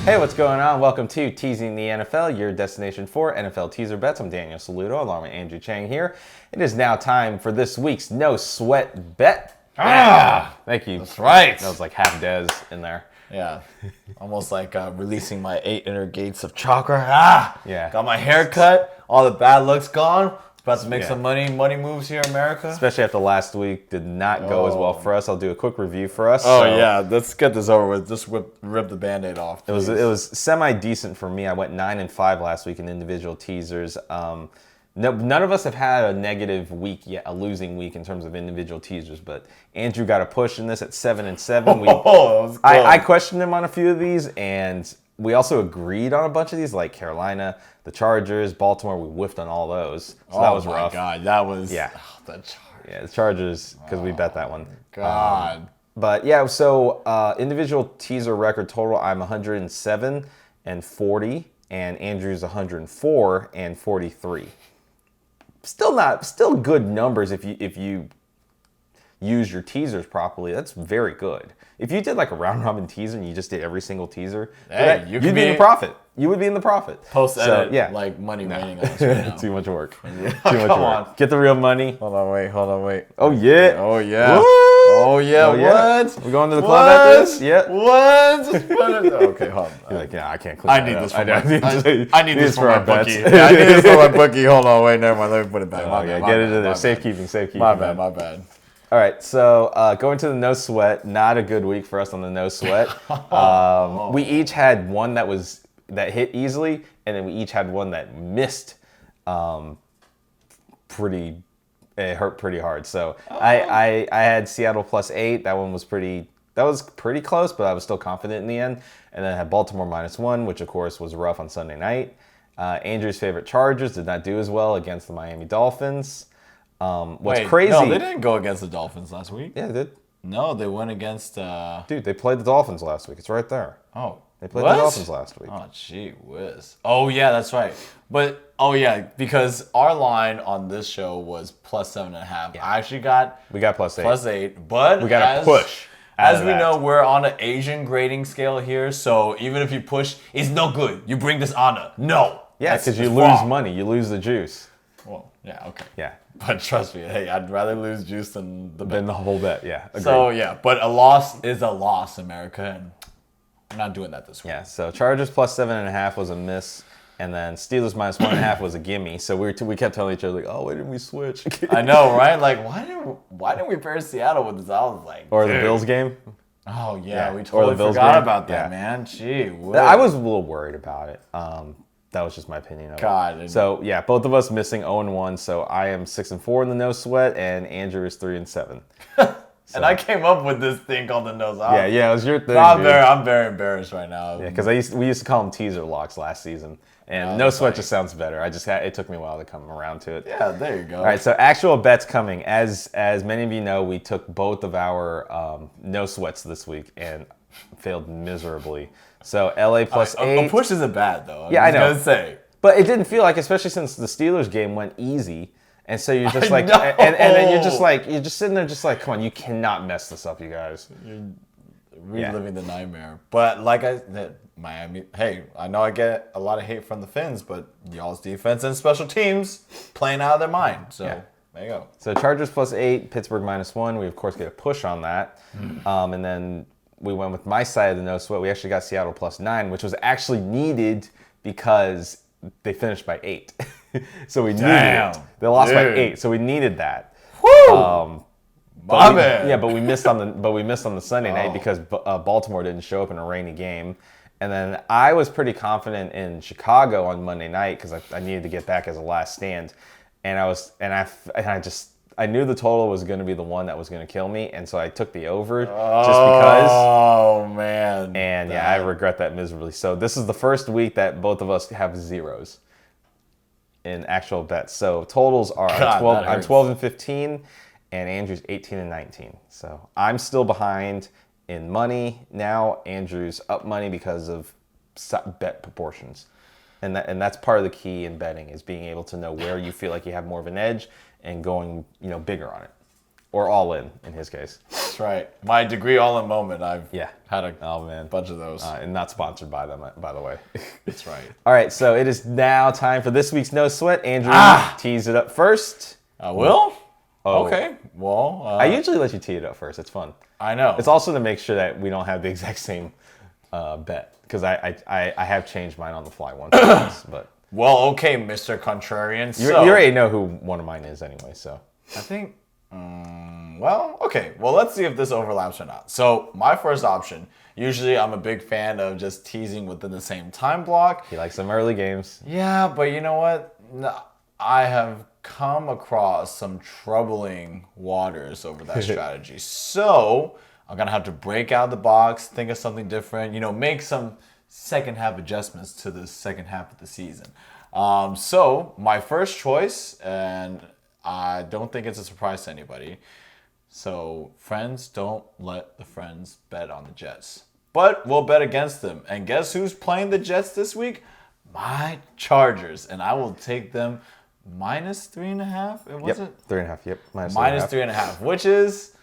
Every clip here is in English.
Hey, what's going on? Welcome to Teasing the NFL, your destination for NFL teaser bets. I'm Daniel Saludo, along with Andrew Chang here. It is now time for this week's No Sweat Bet. Thank you. That's right. That was like half Dez in there. Yeah. Almost like releasing my 8 inner gates of chakra. Yeah. Got my hair cut. All the bad looks gone. About to make some money moves here in America. Especially after last week did not go as well for us. I'll do a quick review for us. Yeah. Let's get this over with. Just rip the Band-Aid off. It was semi-decent for me. I went 9-5 last week in individual teasers. None of us have had a negative week yet, a losing week in terms of individual teasers, but Andrew got a push in this at 7-7. I questioned him on a few of these, and we also agreed on a bunch of these, like Carolina, the Chargers, Baltimore. We whiffed on all those, so that was rough. Oh my God, that was the Chargers, because we bet that one. God. But yeah, so individual teaser record total, I'm 107-40, and Andrew's 104-43. Still good numbers if you use your teasers properly. That's very good. If you did like a round robin teaser and you just did every single teaser, you'd be in the profit. You would be in the profit. Post edit, like money raining on us right now. Too much work. Come on. Get the real money. Hold on, wait. Oh yeah. Oh yeah. Woo! Oh yeah. What? We going to the club after this? Yeah. What? Okay, hold on. You're like, yeah, I can't clean I need this for my bookie. Yeah, I need this for my bookie. Hold on, wait, never mind. Let me put it back. Get into there. Safekeeping. My bad. All right, so going to the No Sweat, not a good week for us on the No Sweat. We each had one that hit easily, and then we each had one that missed it hurt pretty hard. So I had Seattle +8. That was pretty close, but I was still confident in the end. And then I had Baltimore -1, which of course was rough on Sunday night. Andrew's favorite Chargers did not do as well against the Miami Dolphins. What's crazy? No, they didn't go against the Dolphins last week. Yeah, they did. No, they went against... Dude, they played the Dolphins last week. It's right there. Oh, they played the Dolphins last week. Oh, gee whiz. Oh, yeah, that's right. But, because our line on this show was +7.5. Yeah. I actually We got +8. +8, but we got a push. As we know, we're on an Asian grading scale here, so even if you push, it's no good. You bring this honor. No. Yeah, because you lose money. You lose the juice. Well, yeah, okay. Yeah. But trust me, hey, I'd rather lose juice than the bet. Than the whole bet, yeah. Agreed. So, yeah, but a loss is a loss, America, and we're not doing that this week. Yeah, so Chargers +7.5 was a miss, and then Steelers -1.5 was a gimme. So we kept telling each other, like, oh, why didn't we switch? I know, right? Like, why didn't we pair Seattle with this? I was like, or the Bills game. Oh, yeah, we totally forgot about that, man. Gee whiz. I was a little worried about it. That was just my opinion of it. So, yeah, both of us missing 0-1. So I am 6-4 in the No Sweat, and Andrew is 3-7. And I came up with this thing called the No Sweat. Yeah, it was your thing. I'm very embarrassed right now. Yeah, because we used to call them teaser locks last season. And No Sweat just sounds better. It took me a while to come around to it. Yeah, there you go. All right, so actual bets coming. As many of you know, we took both of our No Sweats this week and failed miserably. So LA +8. A push isn't bad though. I know. Gonna say. But it didn't feel like, especially since the Steelers game went easy, and so you're just and then you're just sitting there just like, come on, you cannot mess this up, you guys. You're reliving the nightmare. But like I said, Miami. Hey, I know I get a lot of hate from the Finns, but y'all's defense and special teams playing out of their mind. So there you go. So Chargers +8, Pittsburgh -1. We of course get a push on that, and then we went with my side of the No Sweat. We actually got Seattle +9, which was actually needed because they finished by 8. So we needed it. They lost by 8, so we needed that. Woo! But we missed on the Sunday night because Baltimore didn't show up in a rainy game. And then I was pretty confident in Chicago on Monday night because I needed to get back as a last stand. And I knew the total was going to be the one that was going to kill me, and so I took the over just because. Oh, man. And I regret that miserably. So this is the first week that both of us have zeros in actual bets. So totals are I'm 12-15, and Andrew's 18-19. So I'm still behind in money now. Andrew's up money because of bet proportions. And that's part of the key in betting is being able to know where you feel like you have more of an edge and going, bigger on it. or all in his case. That's right. My degree all in moment. I've had a bunch of those. And not sponsored by them, by the way. That's right. All right, so it is now time for this week's No Sweat. Andrew, tease it up first. I will? Oh. Okay. Well, I usually let you tee it up first. It's fun. I know. It's also to make sure that we don't have the exact same bet, because I have changed mine on the fly once. But well, okay, Mr. Contrarian. You already know who one of mine is anyway, so. I think, well, okay. Well, let's see if this overlaps or not. So my first option, usually I'm a big fan of just teasing within the same time block. He likes some early games. Yeah, but you know what? I have come across some troubling waters over that strategy. So I'm going to have to break out the box, think of something different, make some second half adjustments to the second half of the season. So my first choice, and I don't think it's a surprise to anybody. So friends, don't let the friends bet on the Jets. But we'll bet against them. And guess who's playing the Jets this week? My Chargers. And I will take them minus 3.5. It wasn't 3.5. Yep, minus 3.5, which is,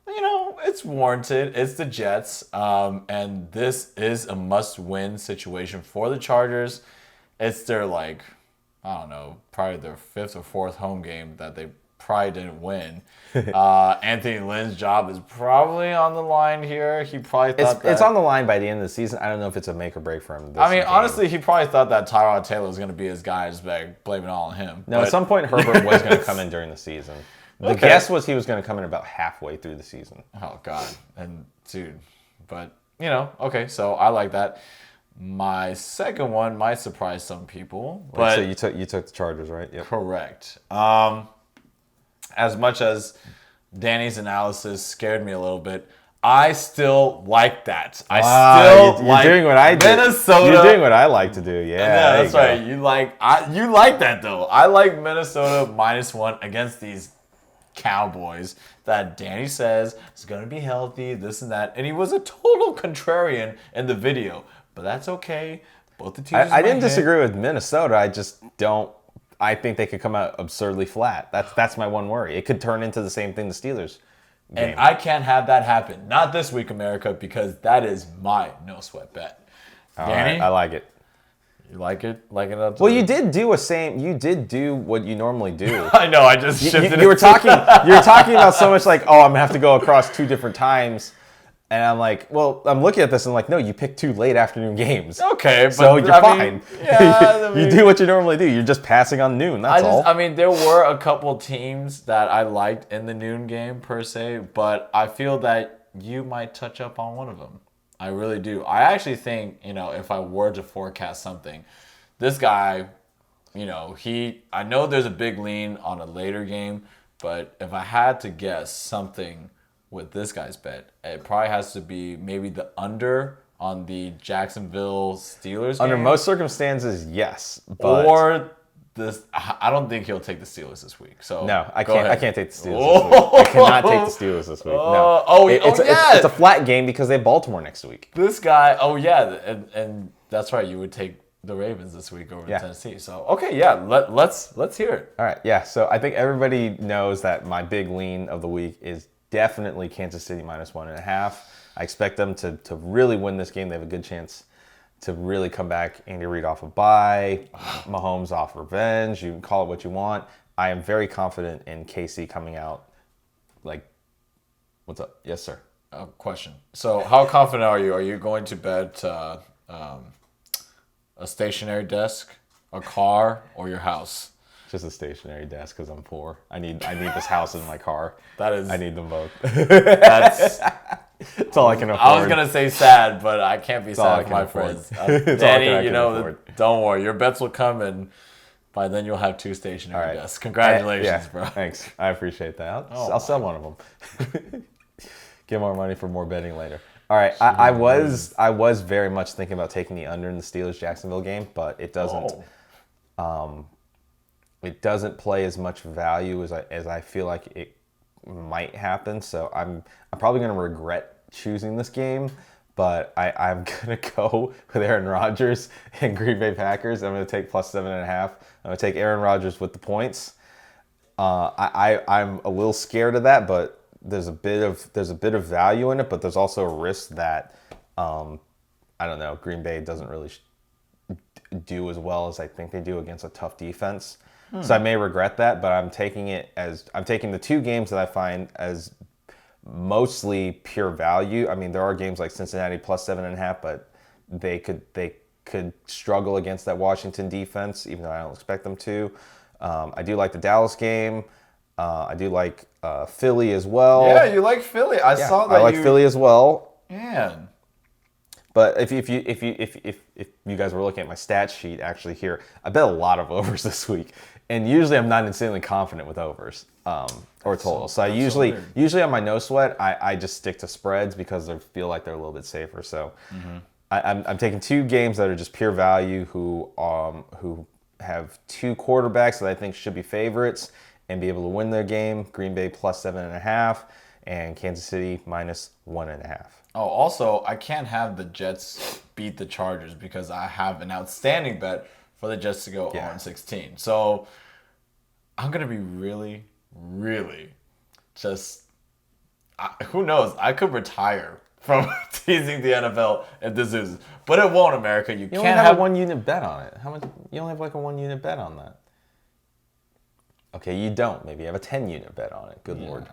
it's warranted. It's the Jets, and this is a must-win situation for the Chargers. It's their probably their fifth or fourth home game that they probably didn't win. Anthony Lynn's job is probably on the line here. He probably thought it's on the line by the end of the season. I don't know if it's a make or break for him. Honestly, he probably thought that Tyrod Taylor was going to be his guy, just blame it all on him. No, at some point Herbert was going to come in during the season. The guess was he was going to come in about halfway through the season. Oh God, and dude, but okay, so I like that. My second one might surprise some people, but so you took the Chargers, right? Yep. Correct. As much as Danny's analysis scared me a little bit, I still like that. You're doing what I do. Minnesota. You're doing what I like to do. Yeah, that's right. You like that though. I like Minnesota -1 against these Cowboys that Danny says is going to be healthy, this and that, and he was a total contrarian in the video, but that's okay. Both the teams. I didn't disagree with Minnesota. I just don't. I think they could come out absurdly flat. That's my one worry. It could turn into the same thing the Steelers game. And I can't have that happen. Not this week, America, because that is my no sweat bet. Danny, right, I like it. You like it? Like it up? Well, you did do what you normally do. I know. I just shifted. You were talking about so much like, oh, I'm gonna have to go across 2 different times. And I'm like, well, I'm looking at this and I'm like, no, you picked 2 late afternoon games. Okay, but so you're fine. Yeah, you do what you normally do. You're just passing on noon. That's all. There were a couple teams that I liked in the noon game per se, but I feel that you might touch up on one of them. I really do. I actually think, if I were to forecast something, this guy, I know there's a big lean on a later game, but if I had to guess something with this guy's bet, it probably has to be maybe the under on the Jacksonville Steelers game. Under most circumstances, yes. But or this, I don't think he'll take the Steelers this week. So no, I can't take the Steelers this week. I cannot take the Steelers this week. No. It's a flat game because they have Baltimore next week. This guy, and that's right. You would take the Ravens this week over Tennessee. So okay, let's hear it. All right, yeah. So I think everybody knows that my big lean of the week is definitely Kansas City -1.5. I expect them to really win this game. They have a good chance to really come back. Andy Reid off a bye, Mahomes off revenge. You can call it what you want. I am very confident in KC coming out. What's up? Yes, sir. Question. So how confident are you? Are you going to bet a stationary desk, a car, or your house? Just a stationary desk because I'm poor. I need this house and my car. I need them both. That's all I can afford. I was gonna say sad, but I can't be sad for my friends. Danny, don't worry. Your bets will come, and by then you'll have 2 stationary desks. Congratulations, bro. Thanks. I appreciate that. I'll sell one of them. Get more money for more betting later. All right. I was very much thinking about taking the under in the Steelers-Jacksonville game, but it doesn't. It doesn't play as much value as I feel like it might happen. So I'm probably going to regret choosing this game, but I'm going to go with Aaron Rodgers and Green Bay Packers. I'm going to take +7.5. I'm going to take Aaron Rodgers with the points. I'm a little scared of that, but there's a bit of value in it, but there's also a risk that I don't know, Green Bay doesn't really do as well as I think they do against a tough defense. So I may regret that, but I'm taking the two games that I find as mostly pure value. I mean, there are games like Cincinnati plus 7.5, but they could struggle against that Washington defense, even though I don't expect them to. I do like the Dallas game. I do like Philly as well. Yeah, you like Philly. I saw that. I like Philly as well. Man. But if you guys were looking at my stat sheet actually here, I bet a lot of overs this week. And usually I'm not insanely confident with overs or totals. So I usually on my no sweat, I just stick to spreads because I feel like they're a little bit safer. So I'm taking two games that are just pure value who have two quarterbacks that I think should be favorites and be able to win their game. Green Bay plus 7.5 and Kansas City minus 1.5. Oh, also, I can't have the Jets beat the Chargers because I have an outstanding bet for the Jets to go 0-16. So I'm going to be really, really just, who knows? I could retire from teasing the NFL if this is, but it won't, America. You can't only have a 1 unit bet on it. How much? You only have like a 1 unit bet on that. Okay, you don't. Maybe you have a 10 unit bet on it. Good Lord.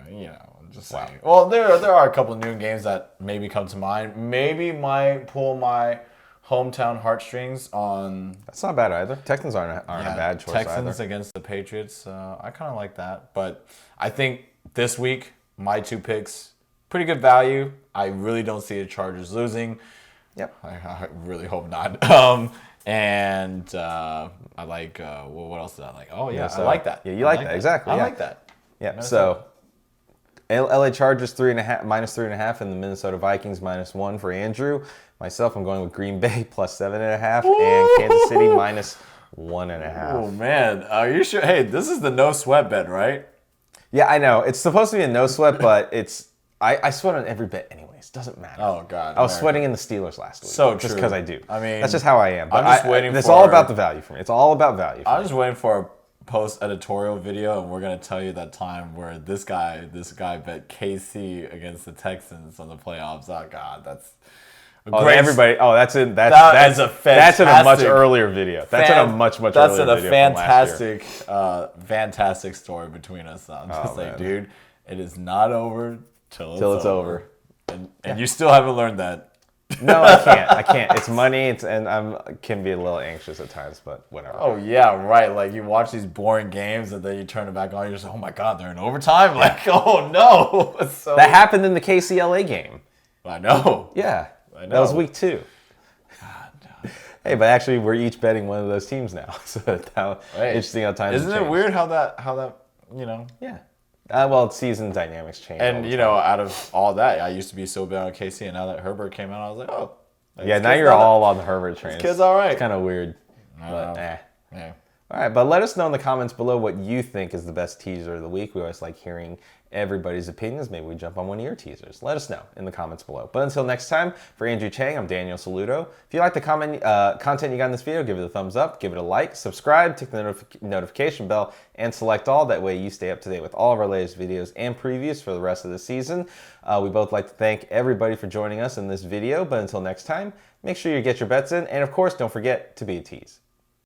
You know, just saying. Well, there are a couple of noon games that maybe come to mind. Maybe might pull my hometown heartstrings on. That's not bad either. Texans aren't a bad choice Texans either. against the Patriots. I kind of like that. But I think this week, my two picks, pretty good value. I really don't see the Chargers losing. Yep. I really hope not. And I like, what else did I like? Oh, yeah, I like that. Yeah, you like that. Exactly. I like that. Yeah, so LA Chargers minus 3.5, and the Minnesota Vikings -1 for Andrew. Myself, I'm going with Green Bay plus 7.5 and Kansas City minus 1.5. Oh, man. Are you sure? Hey, this is the no sweat bet, right? Yeah, I know. It's supposed to be a no sweat, but I sweat on every bet anyways. Doesn't matter. Oh, God. I was sweating in the Steelers last week. So just true. because I do. I mean, that's just how I am. But I'm just waiting it's all about the value for me. It's all about value. I'm just waiting for a post editorial video, and we're gonna tell you that time where this guy bet KC against the Texans on the playoffs. Oh God, that's great. Everybody. Oh, that's in a much earlier video. That's in a much earlier video. That's in a fantastic, fantastic story between us. I'm just like, dude, it is not over till it's over. And you still haven't learned that. No, I can't. It's money. And I can be a little anxious at times, but whatever. Oh yeah, right. Like you watch these boring games and then you turn it back on. You're just, oh my God, they're in overtime. Like, oh no. So, that happened in the KCLA game. I know. Yeah, I know. That was week 2. God, no. Hey, but actually, we're each betting one of those teams now. So interesting how times. Isn't it weird how that Yeah. Well, season dynamics change. And, out of all that, I used to be so bad on KC, and now that Herbert came out, I was like, oh. Yeah, now you're all on the Herbert train. This kid's all right. It's kind of weird. But, Yeah. All right, but let us know in the comments below what you think is the best teaser of the week. We always like hearing everybody's opinions. Maybe we jump on one of your teasers. Let us know in the comments below. But until next time, for Andrew Chang, I'm Daniel Saludo. If you like the content you got in this video, give it a thumbs up, give it a like, subscribe, tick the notification bell, and select all. That way you stay up to date with all of our latest videos and previews for the rest of the season. We both like to thank everybody for joining us in this video. But until next time, make sure you get your bets in. And of course, don't forget to be a tease.